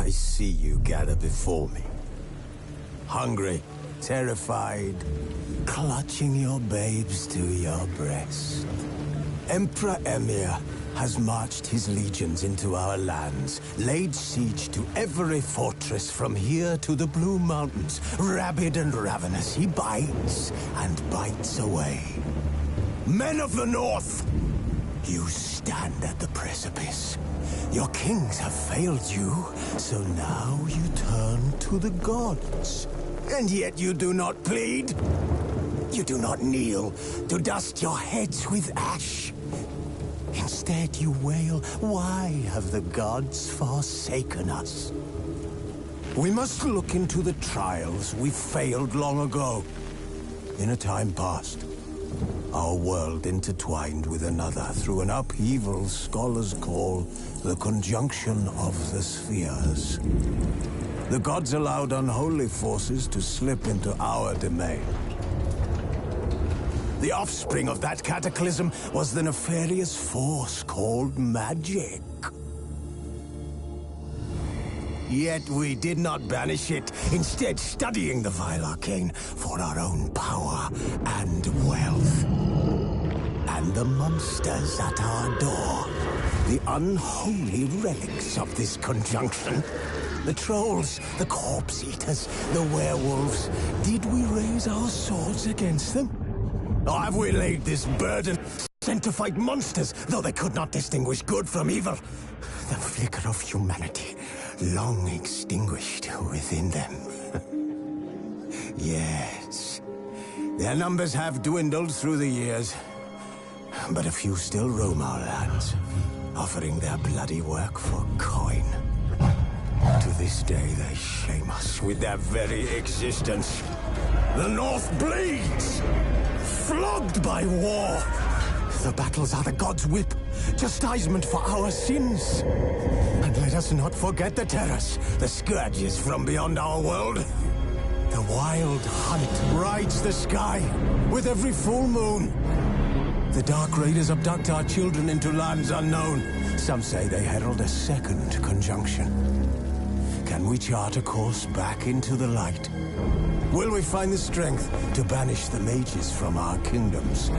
I see you gather before me. Hungry, terrified, clutching your babes to your breast. Emperor Emir has marched his legions into our lands, laid siege to every fortress from here to the Blue Mountains. Rabid and ravenous, he bites and bites away. Men of the North! You stand at the precipice. Your kings have failed you, so now you turn to the gods. And yet you do not plead. You do not kneel to dust your heads with ash. Instead you wail, why have the gods forsaken us? We must look into the trials we failed long ago. In a time past, our world intertwined with another through an upheaval scholars call the conjunction of the spheres. The gods allowed unholy forces to slip into our domain. The offspring of that cataclysm was the nefarious force called magic. Yet we did not banish it, instead studying the vile arcane for our own power and wealth. And the monsters at our door, the unholy relics of this conjunction. The trolls, the corpse-eaters, the werewolves. Did we raise our swords against them? Or have we laid this burden, sent to fight monsters, though they could not distinguish good from evil? The flicker of humanity, long extinguished within them. Yes, their numbers have dwindled through the years, but a few still roam our lands, offering their bloody work for coin. To this day, they shame us with their very existence. The North bleeds, flogged by war. The battles are the gods' whip, chastisement for our sins. And let us not forget the terrors, the scourges from beyond our world. The wild hunt rides the sky with every full moon. The Dark Raiders abduct our children into lands unknown. Some say they herald a second conjunction. Can we chart a course back into the light? Will we find the strength to banish the mages from our kingdoms?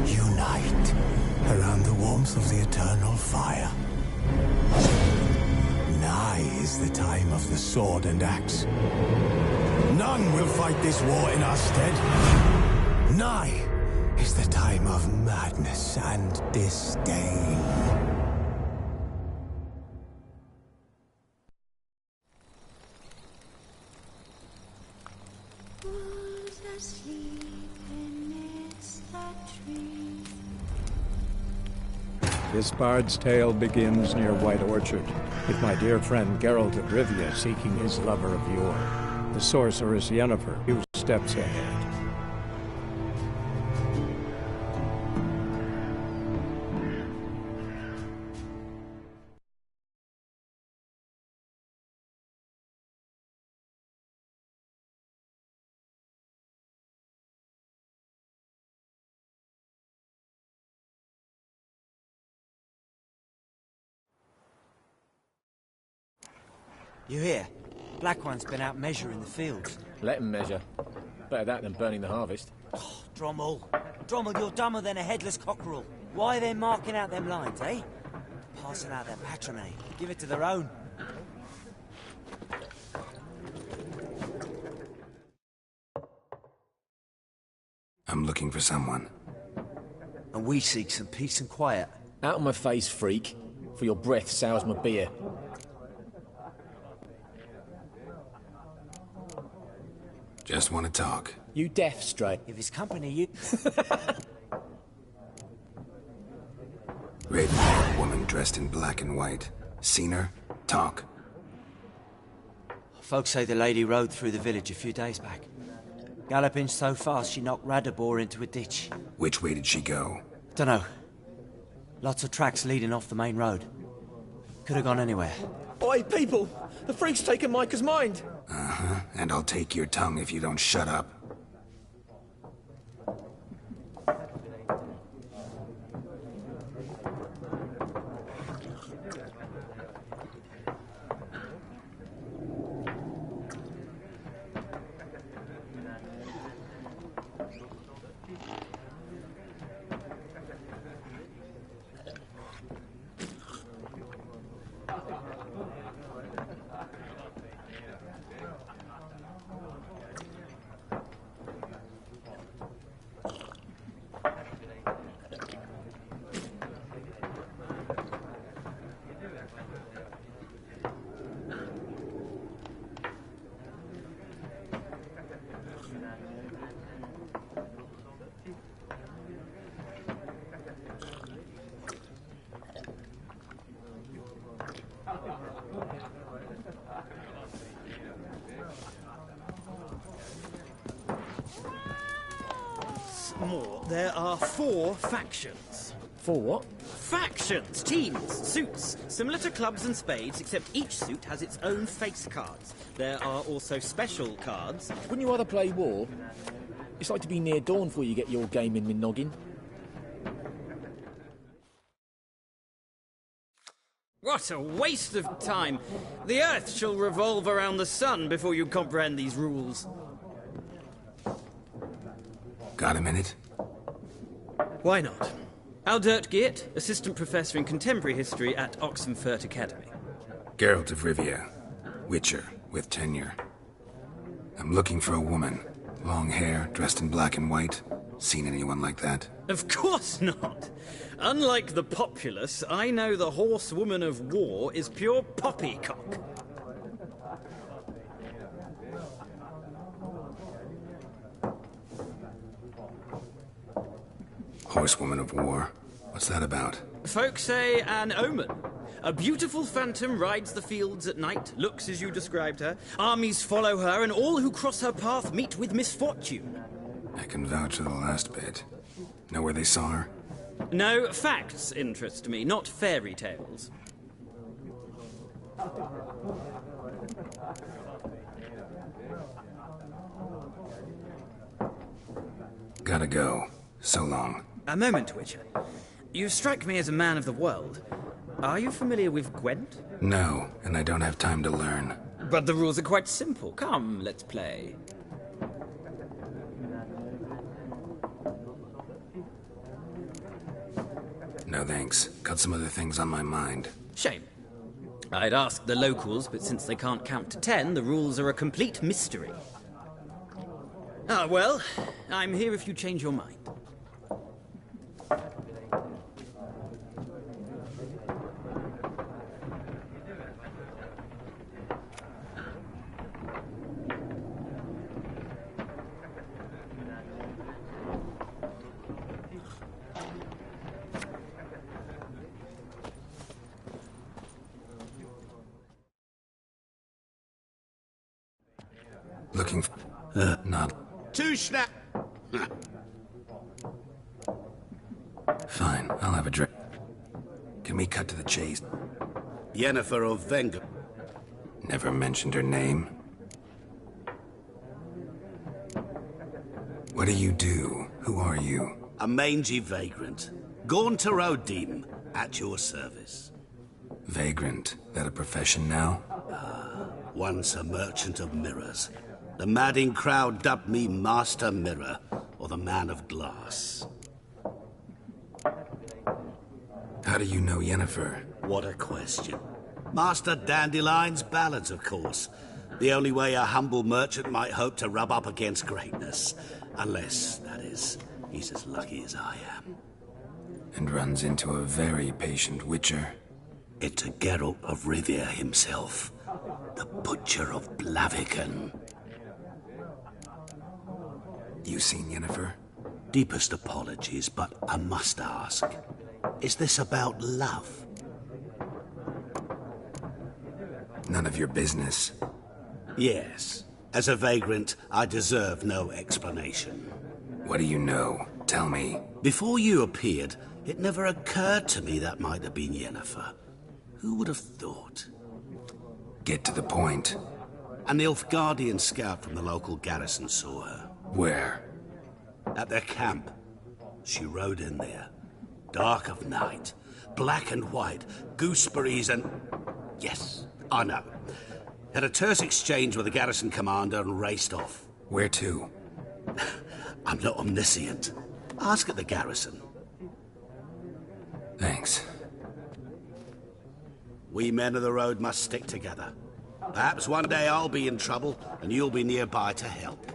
Unite around the warmth of the eternal fire. Nigh is the time of the sword and axe. None will fight this war in our stead. Nigh is the time of madness and disdain. This bard's tale begins near White Orchard, with my dear friend Geralt of Rivia seeking his lover of yore, the sorceress Yennefer, few steps ahead. You hear? Black One's been out measuring the fields. Let him measure. Better that than burning the harvest. Oh, Drommel. Drommel, you're dumber than a headless cockerel. Why are they marking out them lines, eh? Passing out their patrimony. Give it to their own. I'm looking for someone. And we seek some peace and quiet. Out of my face, freak. For your breath sours my beer. Just want to talk. You deaf, Stray? If it's company, you... Red-haired woman dressed in black and white. Seen her? Talk. Folks say the lady rode through the village a few days back. Galloping so fast she knocked Radabor into a ditch. Which way did she go? Dunno. Lots of tracks leading off the main road. Could have gone anywhere. Oi, people! The freak's taken Micah's mind! Uh-huh. And I'll take your tongue if you don't shut up. more, there are 4 factions. 4 what? Factions, teams, suits, similar to clubs and spades, except each suit has its own face cards. There are also special cards. Wouldn't you rather play war? It's like to be near dawn before you get your game in with noggin. What a waste of time! The Earth shall revolve around the sun before you comprehend these rules. Got a minute? Why not? Aldert Geert, Assistant Professor in Contemporary History at Oxenfurt Academy. Geralt of Rivia, Witcher, with tenure. I'm looking for a woman. Long hair, dressed in black and white. Seen anyone like that? Of course not! Unlike the populace, I know the horsewoman of war is pure poppycock. Horsewoman of war? What's that about? Folk say an omen. A beautiful phantom rides the fields at night, looks as you described her. Armies follow her, and all who cross her path meet with misfortune. I can vouch for the last bit. Know where they saw her? No, facts interest me, not fairy tales. Gotta go. So long. A moment, Witcher. You strike me as a man of the world. Are you familiar with Gwent? No, and I don't have time to learn. But the rules are quite simple. Come, let's play. No thanks. Got some other things on my mind. Shame. I'd ask the locals, but since they can't count to 10, the rules are a complete mystery. Ah, well, I'm here if you change your mind. Looking for... not... Two snap... Fine, I'll have a drink. Can we cut to the chase? Yennefer of Venga. Never mentioned her name. What do you do? Who are you? A mangy vagrant. Gone to Rodim, at your service. Vagrant. That a profession now? Once a merchant of mirrors. The madding crowd dubbed me Master Mirror, or the Man of Glass. How do you know Yennefer? What a question. Master Dandelion's ballads, of course. The only way a humble merchant might hope to rub up against greatness. Unless, that is, he's as lucky as I am. And runs into a very patient witcher. Into Geralt of Rivia himself. The Butcher of Blaviken. You seen Yennefer? Deepest apologies, but I must ask. Is this about love? None of your business. Yes. As a vagrant, I deserve no explanation. What do you know? Tell me. Before you appeared, it never occurred to me that might have been Yennefer. Who would have thought? Get to the point. A Nilfgaardian scout from the local garrison saw her. Where? At their camp. She rode in there. Dark of night. Black and white. Gooseberries and... Yes, I know. Had a terse exchange with the garrison commander and raced off. Where to? I'm not omniscient. Ask at the garrison. Thanks. We men of the road must stick together. Perhaps one day I'll be in trouble and you'll be nearby to help.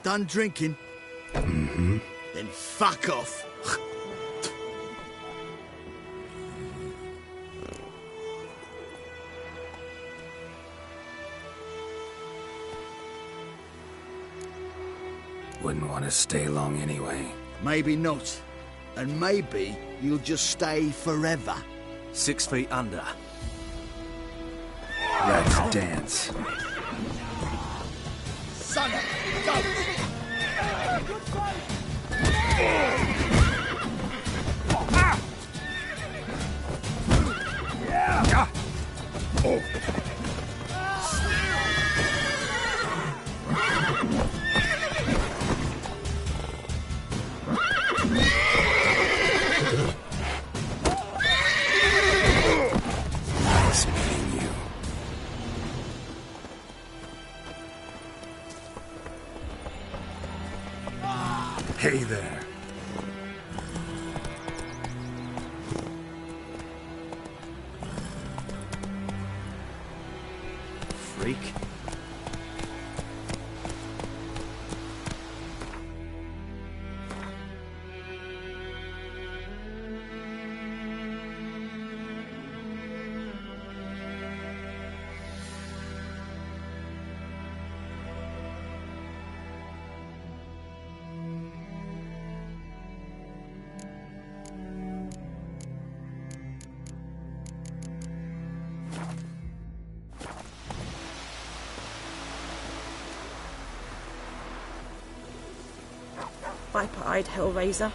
Done drinking? Mm-hmm. Then fuck off. Wouldn't want to stay long anyway. Maybe not. And maybe you'll just stay forever. 6 feet under. Let's dance. Son of a goat! Nice meeting you. Hey there. Freak. Viper-eyed Hellraiser.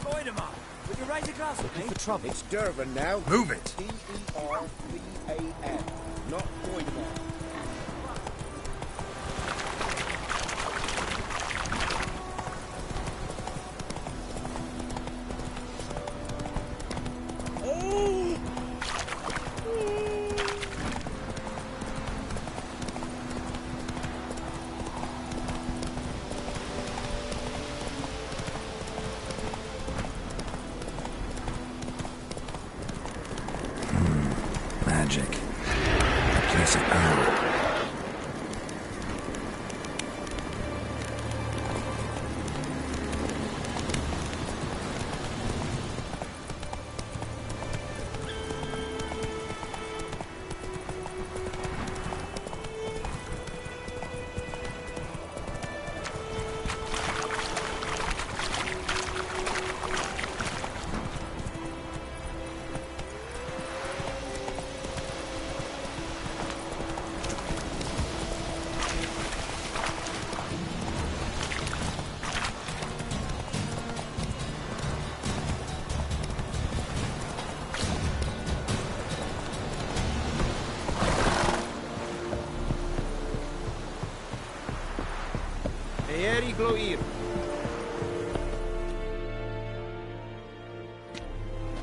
Point 'em up. Would you raise a glass with me? For trouble. It's Durban now. Move it. D-E-R-V-A-N. Not Pointer. Magic. A place of power.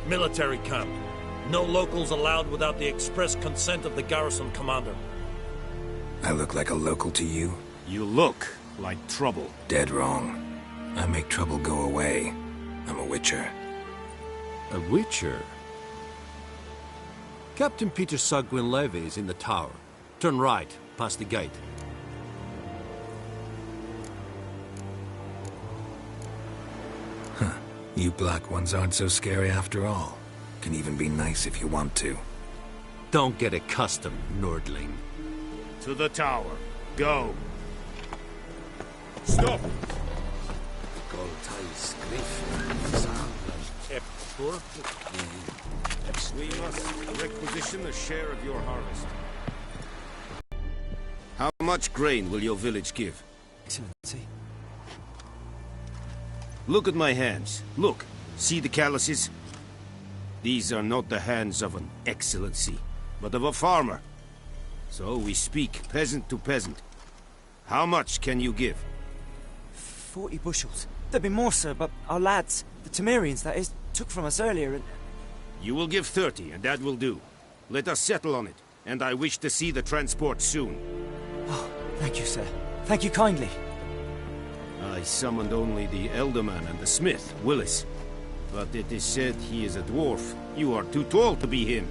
Military camp. No locals allowed without the express consent of the garrison commander. I look like a local to you? You look like trouble. Dead wrong. I make trouble go away. I'm a witcher. A witcher? Captain Peter Sagwin Levy is in the tower. Turn right, past the gate. You black ones aren't so scary after all. Can even be nice if you want to. Don't get accustomed, Nordling. To the tower. Go. Stop! We must requisition a share of your harvest. How much grain will your village give? Excellency. Look at my hands. Look. See the calluses? These are not the hands of an excellency, but of a farmer. So we speak peasant to peasant. How much can you give? 40 bushels. There'd be more, sir, but our lads, the Temerians, that is, took from us earlier and... You will give 30, and that will do. Let us settle on it, and I wish to see the transport soon. Oh, thank you, sir. Thank you kindly. I summoned only the Elderman and the smith, Willis. But it is said he is a dwarf. You are too tall to be him.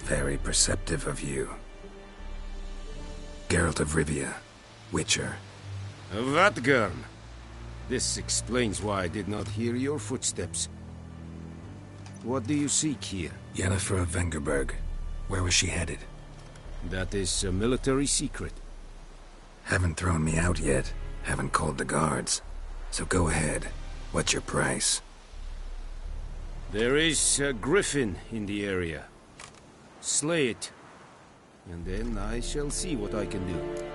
Very perceptive of you. Geralt of Rivia, Witcher. Vatgern! This explains why I did not hear your footsteps. What do you seek here? Yennefer of Vengerberg. Where was she headed? That is a military secret. Haven't thrown me out yet. Haven't called the guards. So go ahead. What's your price? There is a griffin in the area. Slay it. And then I shall see what I can do.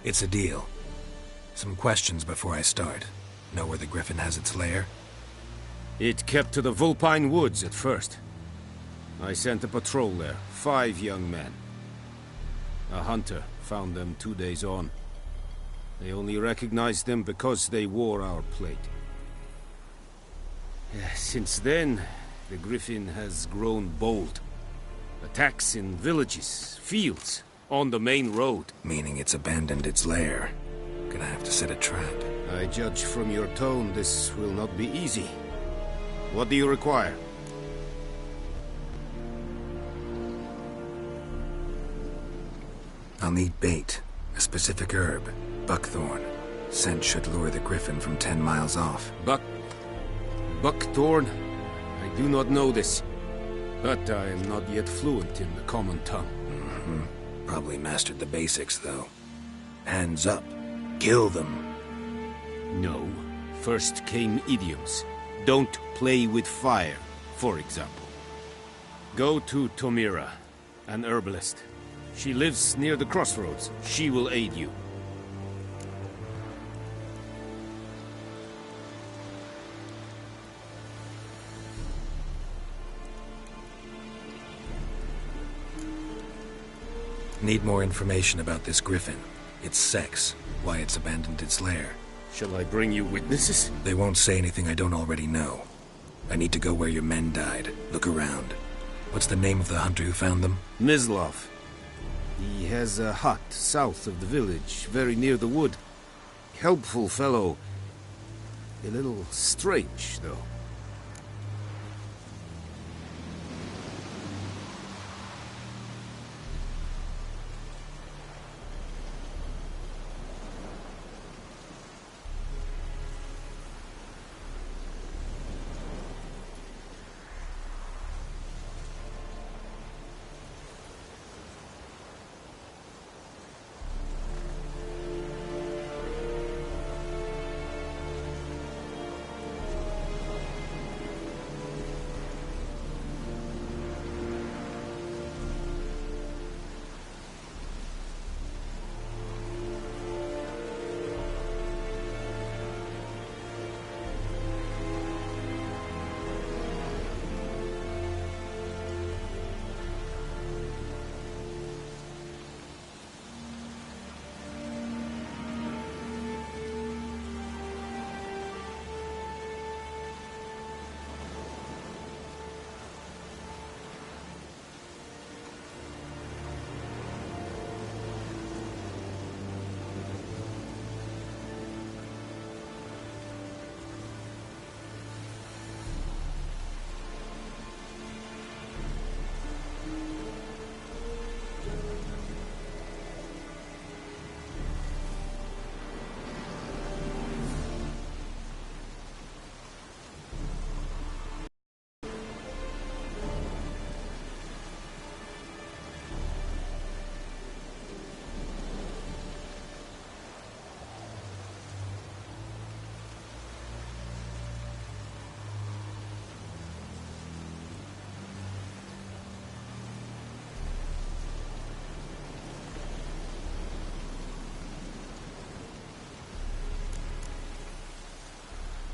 It's a deal. Some questions before I start. Know where the griffin has its lair? It kept to the Vulpine Woods at first. I sent a patrol there, 5 young men. A hunter found them 2 days on. They only recognized them because they wore our plate. Since then, the griffin has grown bold. Attacks in villages, fields, on the main road. Meaning it's abandoned its lair. Gonna have to set a trap. I judge from your tone this will not be easy. What do you require? I'll need bait. A specific herb. Buckthorn. Scent should lure the griffin from 10 miles off. Buckthorn? I do not know this. But I am not yet fluent in the common tongue. Probably mastered the basics, though. Hands up. Kill them. No. First came idioms. Don't play with fire, for example. Go to Tomira, an herbalist. She lives near the crossroads. She will aid you. Need more information about this griffin. Its sex, why it's abandoned its lair. Shall I bring you witnesses? They won't say anything I don't already know. I need to go where your men died. Look around. What's the name of the hunter who found them? Mislav. He has a hut south of the village, very near the wood. Helpful fellow. A little strange, though.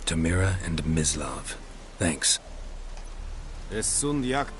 Tamira and Mislav. Thanks. Es sunt jak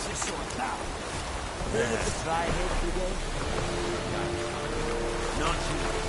this sort of town. Heard of the Dryhead Brigade? Not you.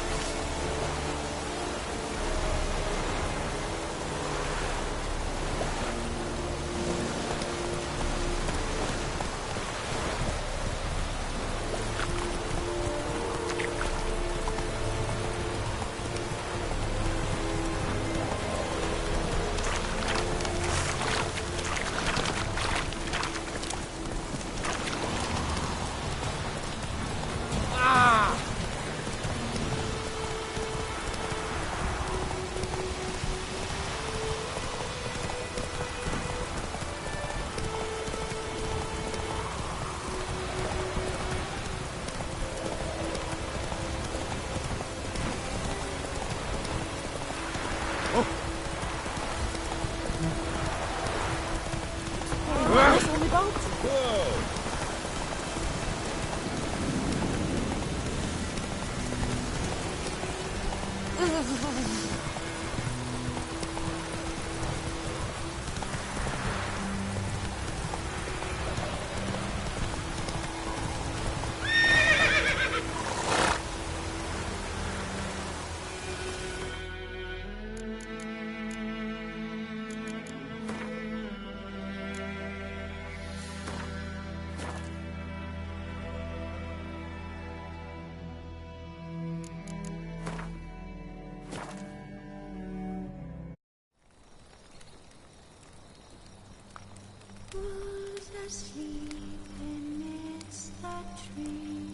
Was asleep amidst that tree.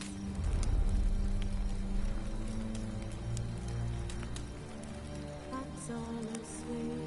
That's all I say.